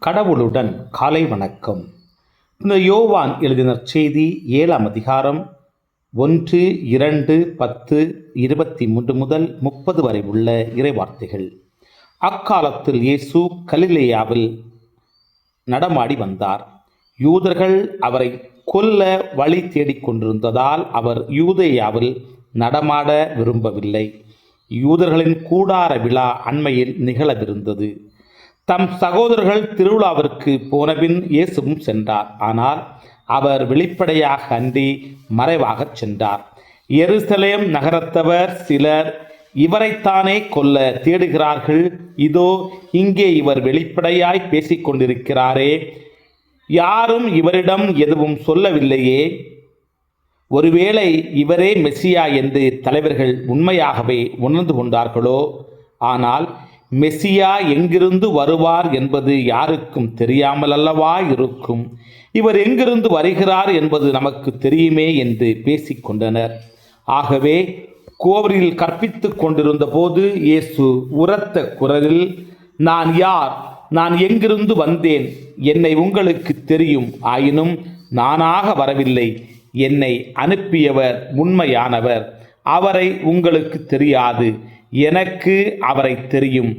கடவுளுடன் காலை வணக்கம். இந்த யோவான் எழுதின செய்தி 7ஆம் அதிகாரம் 1, 2, 10, 23 முதல் 30 வரை உள்ள இறைவார்த்தைகள். அக்காலத்தில் இயேசு கலிலேயாவில் நடமாடி வந்தார். யூதர்கள் அவரை கொல்ல வழி தேடிக் கொண்டிருந்ததால் அவர் யூதேயாவில் நடமாட விரும்பவில்லை. யூதர்களின் கூடார விழா அண்மையில் நிகழவிருந்தது. தம் சகோதரர்கள் திருவிழாவிற்கு போனபின் இயேசுவும் சென்றார். ஆனால் அவர் வெளிப்படையாக அன்றி மறைவாகச் சென்றார். எருசலேம் நகரத்தவர் சிலர் இவரைத்தானே கொல்ல தேடுகிறார்கள், இதோ இங்கே இவர் வெளிப்படையாய் பேசிக்கொண்டிருக்கிறாரே, யாரும் இவரிடம் எதுவும் சொல்லவில்லையே, ஒருவேளை இவரே மெசியா என்று தலைவர்கள் உண்மையாகவே உணர்ந்து கொண்டார்களோ? ஆனால் மெசியா எங்கிருந்து வருவார் என்பது யாருக்கும் தெரியாமல் அல்லவா இருக்கும். இவர் எங்கிருந்து வருகிறார் என்பது நமக்கு தெரியுமே என்று பேசிக்கொண்டனர். ஆகவே கோவிலில் கற்பித்து கொண்டிருந்த போது இயேசு உரத்த குரலில், நான் யார்? நான் எங்கிருந்து வந்தேன்? என்னை உங்களுக்கு தெரியும். ஆயினும் நானாக வரவில்லை. என்னை அனுப்பியவர் உண்மையானவர். அவரை உங்களுக்கு தெரியாது. எனக்கு அவரை தெரியும்.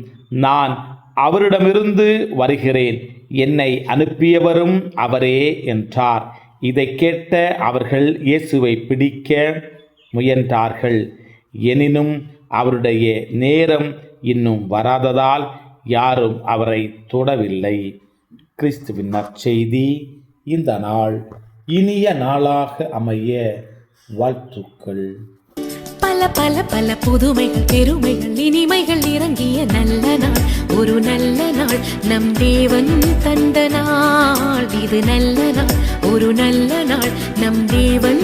நான் அவரிடமிருந்து வருகிறேன். என்னை அனுப்பியவரும் அவரே என்றார். இதை கேட்ட அவர்கள் இயேசுவை பிடிக்க முயன்றார்கள். எனினும் அவருடைய நேரம் இன்னும் வராததால் யாரும் அவரை தொடவில்லை. கிறிஸ்துவின் நற்செய்தி. இந்த நாள் இனிய நாளாக அமைய வாழ்த்துக்கள். பல பல பல புதுமைகள், பெருமைகள், இனிமைகள் இறங்கிய நல்ல நாள், ஒரு நல்ல நாள், நம் தேவன் தந்த நாள். இது நல்ல நாள், ஒரு நல்ல நாள், நம் தேவன்